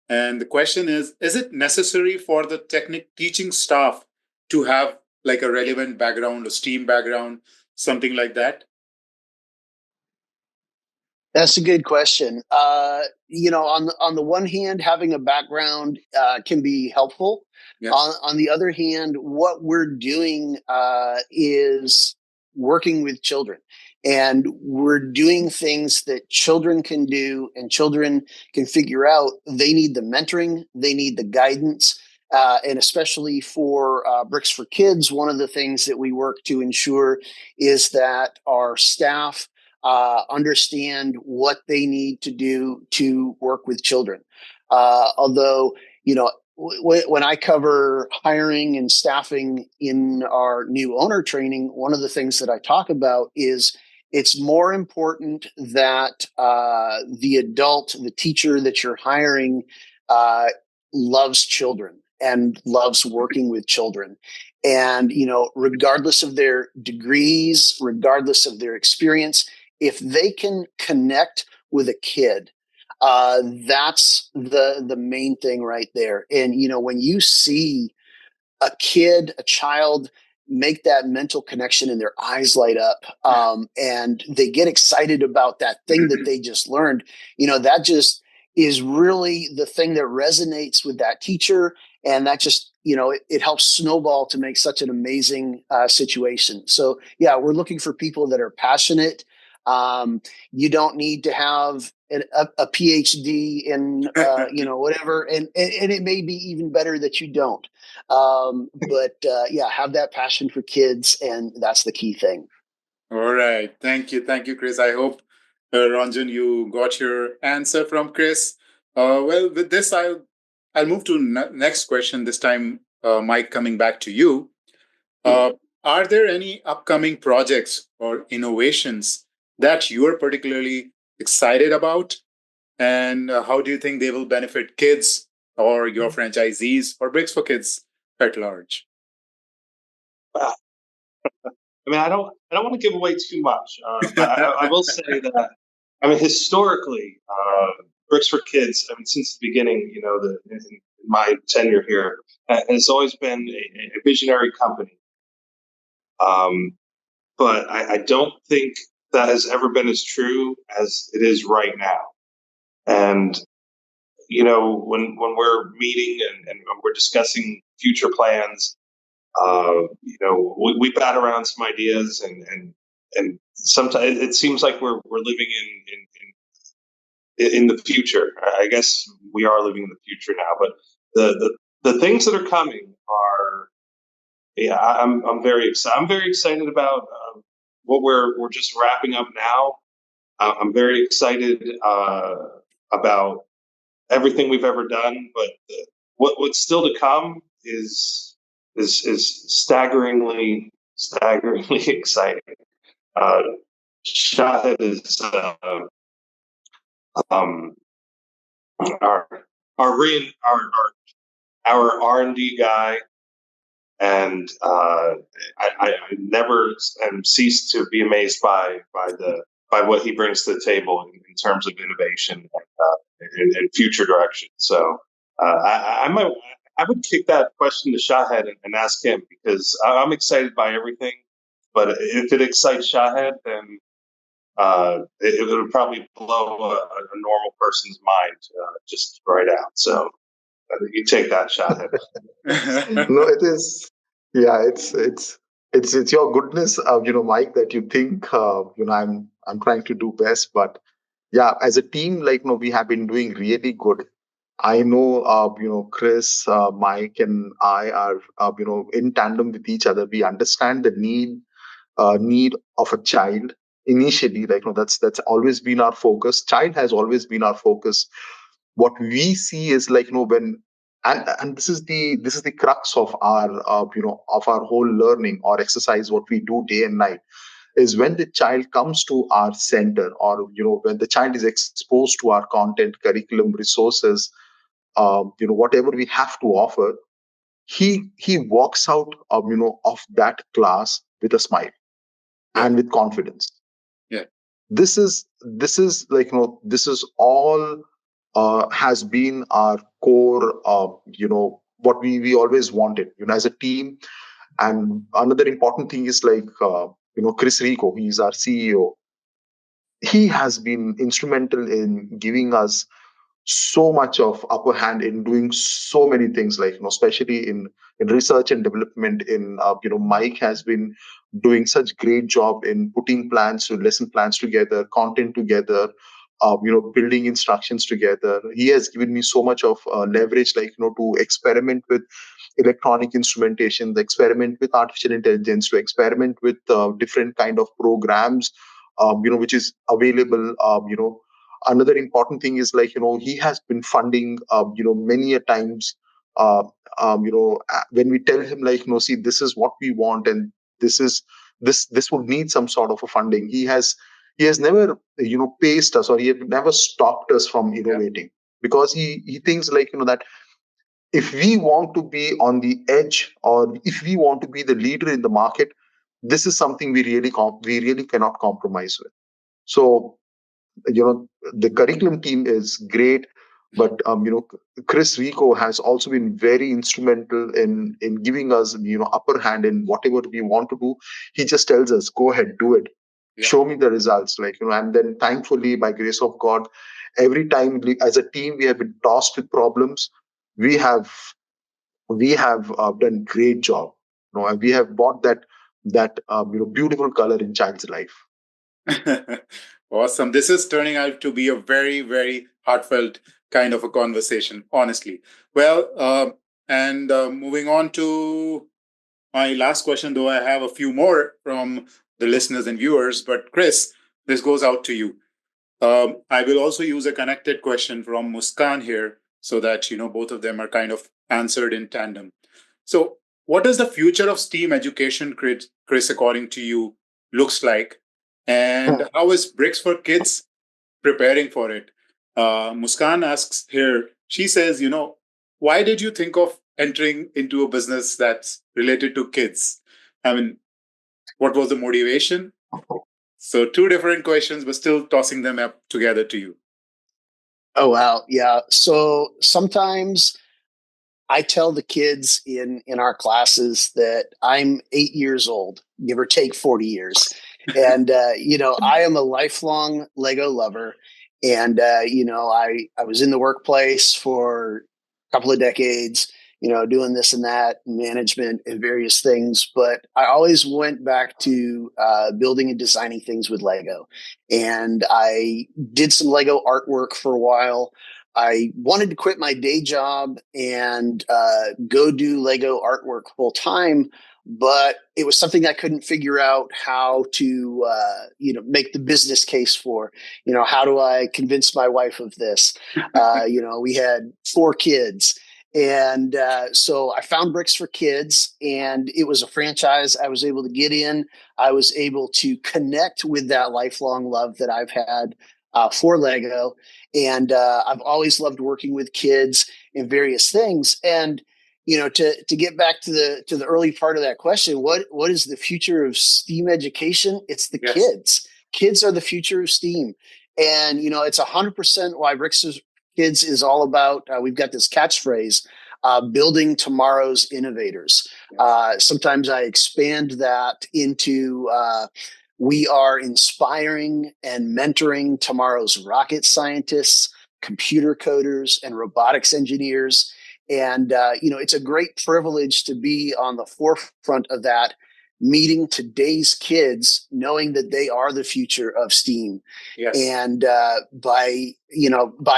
and the question is it necessary for the teaching staff to have like a relevant background, a STEAM background, something like that? That's a good question. On the one hand, having a background can be helpful. Yes. On the other hand, what we're doing is working with children, and we're doing things that children can do and children can figure out. They need the mentoring, they need the guidance. And especially for Bricks for Kids, one of the things that we work to ensure is that our staff understand what they need to do to work with children. Although, when I cover hiring and staffing in our new owner training, one of the things that I talk about is it's more important that the adult, the teacher that you're hiring, loves children and loves working with children. And, regardless of their degrees, regardless of their experience, if they can connect with a kid, that's the main thing right there. And when you see a child make that mental connection and their eyes light up, and they get excited about that thing that they just learned, that just is really the thing that resonates with that teacher. And that just, it helps snowball to make such an amazing situation. So yeah, we're looking for people that are passionate. You don't need to have a PhD in whatever, and it may be even better that you don't. But have that passion for kids, and that's the key thing. All right. Thank you, Chris. I hope, Ranjan, you got your answer from Chris. Well, with this, I'll move to next question. This time, Mike, coming back to you. Are there any upcoming projects or innovations that you are particularly excited about? And how do you think they will benefit kids or your franchisees or Bricks for Kids at large? I mean, I don't want to give away too much, but I will say that, I mean, historically, Bricks for Kids, I mean, since the beginning, in my tenure here, has always been a visionary company. But I don't think that has ever been as true as it is right now. And when we're meeting and we're discussing future plans, we bat around some ideas, and sometimes it seems like we're living in the future. I guess we are living in the future now, but the things that are coming are, I'm very excited. I'm very excited about what we're just wrapping up now. I'm very excited about everything we've ever done, but what's still to come is staggeringly exciting. Shahid is our our R&D guy, and I never cease to be amazed by what he brings to the table in terms of innovation and future direction. So I would kick that question to Shahed and ask him, because I'm excited by everything. But if it excites Shahed, then it would probably blow a normal person's mind just right out. So you take that, Shahed. No, it is. Yeah, it's your goodness, Mike, that you think, I'm trying to do best. But yeah, as a team, we have been doing really good. I know, Chris, Mike, and I are, in tandem with each other. We understand the need of a child initially. That's always been our focus. Child has always been our focus. What we see is, when, and this is the crux of our, of our whole learning or exercise, what we do day and night, is when the child comes to our center, or when the child is exposed to our content, curriculum, resources, whatever we have to offer, he walks out of that class with a smile and with confidence. Yeah. This is this is all has been our core, what we always wanted, as a team. And another important thing is, Chris Rico, he's our CEO. He has been instrumental in giving us so much of upper hand in doing so many things, especially in research and development. Mike has been doing such great job in putting lesson plans together, content together, building instructions together. He has given me so much of leverage, to experiment with electronic instrumentation, the experiment with artificial intelligence, to experiment with different kind of programs, which is available. Another important thing is, he has been funding, many a times, when we tell him, see, this is what we want, and this would need some sort of a funding. He has never, paced us, or he has never stopped us from innovating, because he thinks, that if we want to be on the edge, or if we want to be the leader in the market, this is something we really cannot compromise with. So, the curriculum team is great, but Chris Rico has also been very instrumental in giving us, upper hand in whatever we want to do. He just tells us, go ahead, do it. Yeah. Show me the results, and then, thankfully, by grace of God, every time as a team we have been tossed with problems, we have done great job, and we have brought that beautiful color in child's life. Awesome. This is turning out to be a very, very heartfelt kind of a conversation, honestly. Well, moving on to my last question, though I have a few more from the listeners and viewers, but Chris, this goes out to you. I will also use a connected question from Muskan here so that, both of them are kind of answered in tandem. So, what does the future of STEAM education, Chris, according to you, looks like? And how is Bricks for Kids preparing for it? Muskan asks here, she says, why did you think of entering into a business that's related to kids? I mean, what was the motivation? So, two different questions, but still tossing them up together to you. Oh, wow. Yeah. So sometimes I tell the kids in our classes that I'm 8 years old, give or take 40 years. And, I am a lifelong Lego lover. And, I was in the workplace for a couple of decades, doing this and that, management and various things. But I always went back to building and designing things with Lego. And I did some Lego artwork for a while. I wanted to quit my day job and go do Lego artwork full time, but it was something I couldn't figure out how to, make the business case for. How do I convince my wife of this? We had 4 kids. And so I found Bricks for Kids, and it was a franchise I was able to get in. I was able to connect with that lifelong love that I've had for Lego. And I've always loved working with kids in various things. And to get back to the early part of that question, what is the future of STEAM education? It's the kids. Kids are the future of STEAM, and it's 100% why Bricks Kids is all about. We've got this catchphrase: building tomorrow's innovators. Sometimes I expand that into. We are inspiring and mentoring tomorrow's rocket scientists, computer coders, and robotics engineers. And, it's a great privilege to be on the forefront of that, meeting today's kids, knowing that they are the future of STEAM. Yes. And by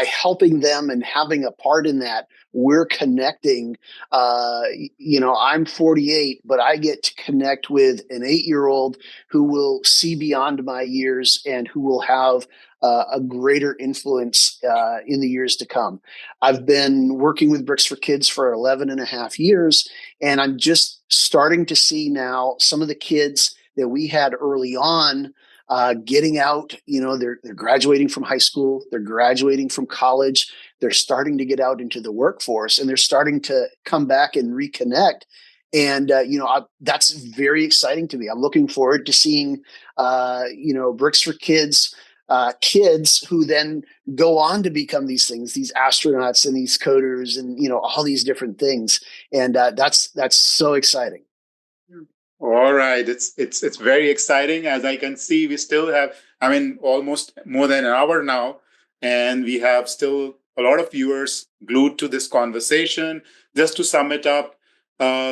helping them and having a part in that, we're connecting. I'm 48, but I get to connect with an 8-year-old who will see beyond my years and who will have a greater influence in the years to come. I've been working with Bricks for Kids for 11 and a half years, and I'm just starting to see now some of the kids that we had early on getting out. They're graduating from high school, they're graduating from college, they're starting to get out into the workforce, and they're starting to come back and reconnect. And that's very exciting to me. I'm looking forward to seeing Bricks for Kids kids who then go on to become these things, these astronauts and these coders and all these different things. And that's so exciting. All right, it's very exciting. As I can see, we still have, almost more than an hour now, and we have still a lot of viewers glued to this conversation. Just to sum it up,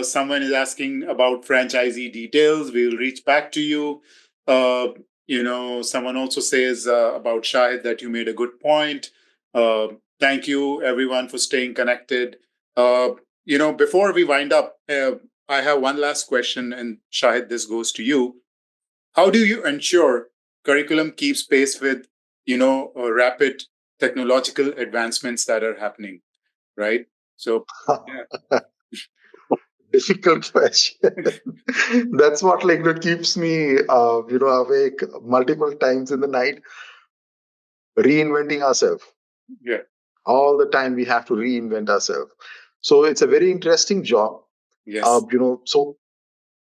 someone is asking about franchisee details. We'll reach back to you. Someone also says about Shahid that you made a good point. Thank you, everyone, for staying connected. Before we wind up, I have one last question, and Shahid, this goes to you. How do you ensure curriculum keeps pace with, rapid technological advancements that are happening, right? So, yeah. Difficult question. That's what keeps me, awake multiple times in the night, reinventing ourselves. Yeah. All the time we have to reinvent ourselves. So it's a very interesting job. Yes. So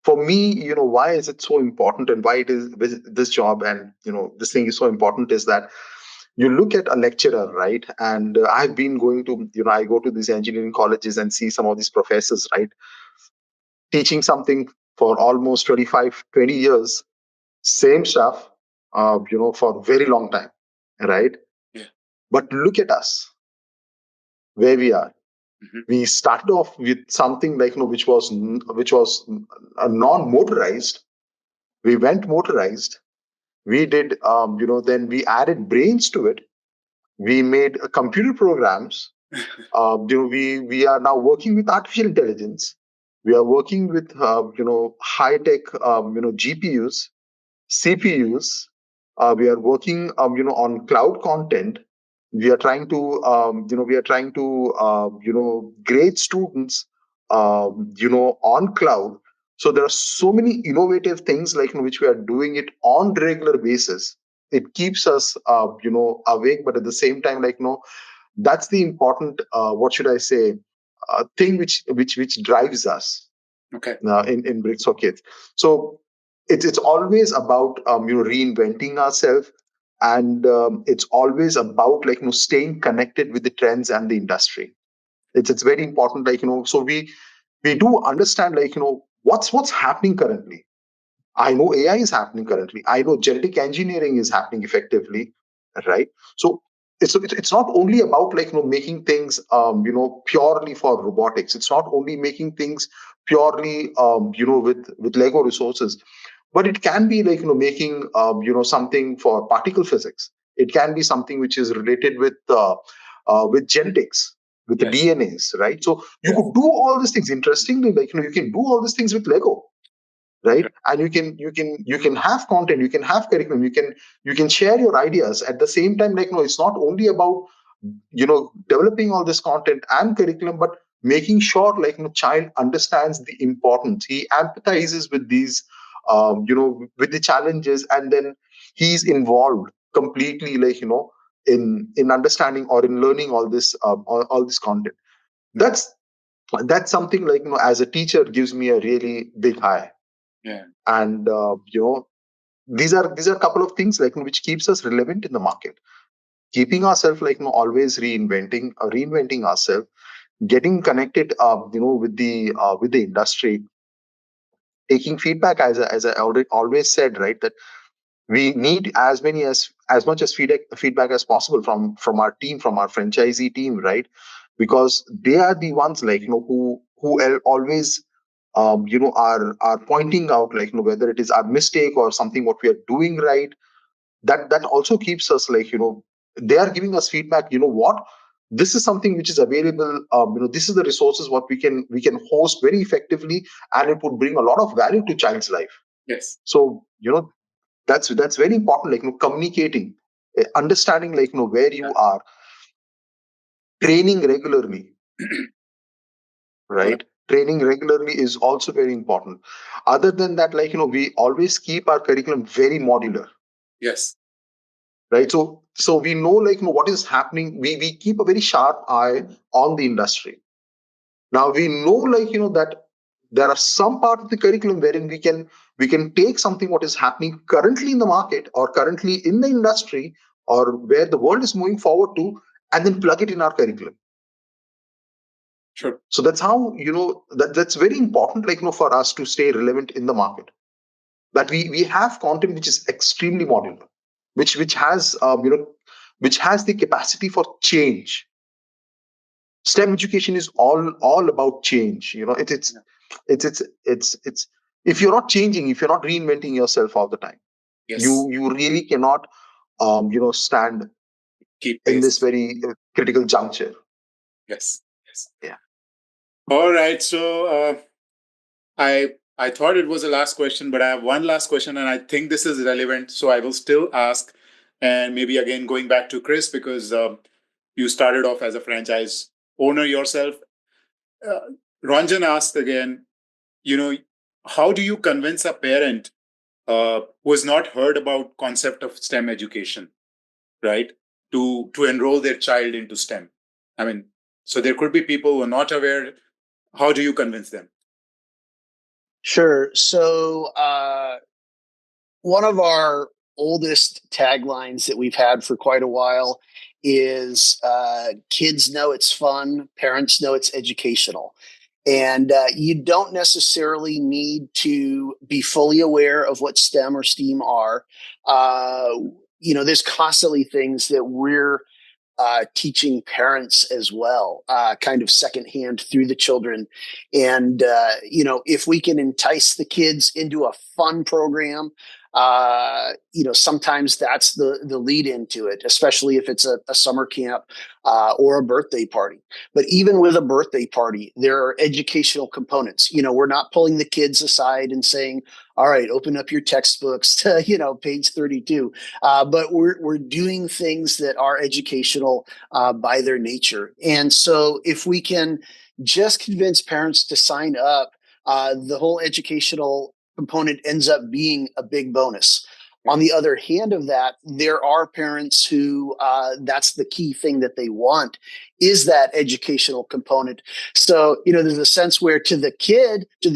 for me, why is it so important and why it is this job and, this thing is so important is that you look at a lecturer, right? And I've been going to, I go to these engineering colleges and see some of these professors, right? Teaching something for almost 25, 20 years, same stuff, for a very long time, right? Yeah. But look at us, where we are. Mm-hmm. We started off with something which was a non-motorized. We went motorized. We did, then we added brains to it. We made computer programs. We are now working with artificial intelligence. We are working with, high tech, GPUs, CPUs. We are working, on cloud content. We are trying to, grade students, on cloud. So there are so many innovative things like which we are doing it on regular basis. It keeps us, awake, but at the same time, that's the important, what should I say, thing which drives us Okay. in Bricks for Kids. So it's always about reinventing ourselves, and it's always about staying connected with the trends and the industry. It's very important, so we do understand what's happening currently. I know AI is happening currently. I know genetic engineering is happening effectively, right? So it's not only about making things purely for robotics. It's not only making things purely with Lego resources, but it can be making something for particle physics. It can be something which is related with genetics, with the Yes. DNAs, right? So you Yes. could do all these things. Interestingly, you can do all these things with Lego, right? And you can have content, you can have curriculum, you can share your ideas at the same time. It's not only about developing all this content and curriculum, but making sure child understands the importance. He empathizes with these with the challenges, and then he's involved completely in understanding or in learning all this content. That's something as a teacher gives me a really big high. Yeah. And these are a couple of things which keeps us relevant in the market, keeping ourselves always reinventing ourselves, getting connected with the industry, taking feedback, as I already always said, right, that we need as much as feedback as possible from our team, from our franchisee team, right? Because they are the ones who always are pointing out whether it is our mistake or something what we are doing right. That also keeps us they are giving us feedback. What, this is something which is available. This is the resources what we can host very effectively, and it would bring a lot of value to child's life. Yes. So that's very important, communicating, understanding where you are, training regularly, right? Training regularly is also very important. Other than that, we always keep our curriculum very modular, Yes. right? So we know what is happening. We keep a very sharp eye on the industry. Now we know that there are some part of the curriculum wherein we can take something what is happening currently in the market or currently in the industry, or where the world is moving forward to, and then plug it in our curriculum. Sure. So that's how that's very important for us to stay relevant in the market, that we have content which is extremely modular, which has which has the capacity for change. STEM education is all about change. It's if you're not changing, if you're not reinventing yourself all the time, Yes. you really cannot stand Keep in pace. this very critical juncture. Yes. Yes. Yeah. All right. So I thought it was the last question, but I have one last question, and I think this is relevant. So I will still ask, and maybe again going back to Chris, because you started off as a franchise owner yourself. Ranjan asked again, how do you convince a parent who has not heard about concept of STEM education, right, to enroll their child into STEM? I mean, so there could be people who are not aware. How do you convince them? Sure. So one of our oldest taglines that we've had for quite a while is kids know it's fun, parents know it's educational. And you don't necessarily need to be fully aware of what STEM or STEAM are. There's constantly things that we're teaching parents as well, kind of secondhand through the children. And, if we can entice the kids into a fun program, sometimes that's the lead into it, especially if it's a summer camp or a birthday party. But even with a birthday party, there are educational components. We're not pulling the kids aside and saying, all right, open up your textbooks to, page 32. But we're doing things that are educational by their nature. And so if we can just convince parents to sign up, the whole educational component ends up being a big bonus. On the other hand of that, there are parents who that's the key thing that they want is that educational component. So, there's a sense where to the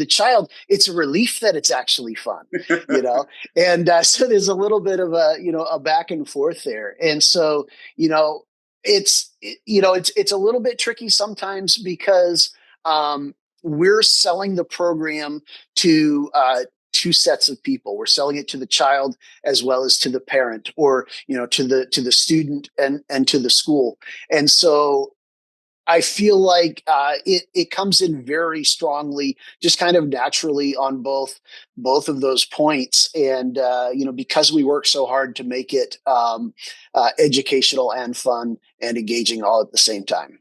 child, it's a relief that it's actually fun, and so there's a little bit of a back and forth there. And so, it's a little bit tricky sometimes because we're selling the program to two sets of people. We're selling it to the child as well as to the parent, or to the student and to the school. And so I feel like it comes in very strongly, just kind of naturally on both of those points. And because we work so hard to make it educational and fun and engaging all at the same time.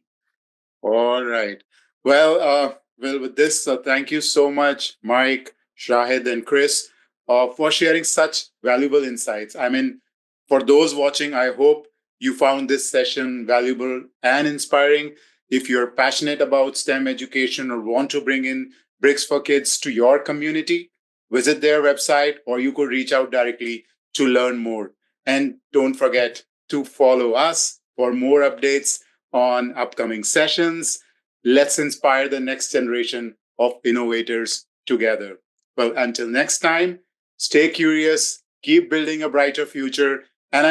All right. Well, with this, thank you so much, Mike, Shahid, and Chris, for sharing such valuable insights. I mean, for those watching, I hope you found this session valuable and inspiring. If you're passionate about STEM education or want to bring in Bricks for Kids to your community, visit their website or you could reach out directly to learn more. And don't forget to follow us for more updates on upcoming sessions. Let's inspire the next generation of innovators together. Well, until next time, stay curious, keep building a brighter future, and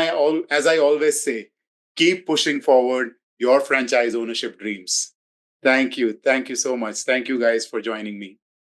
as I always say, keep pushing forward your franchise ownership dreams. Thank you. Thank you so much. Thank you guys for joining me.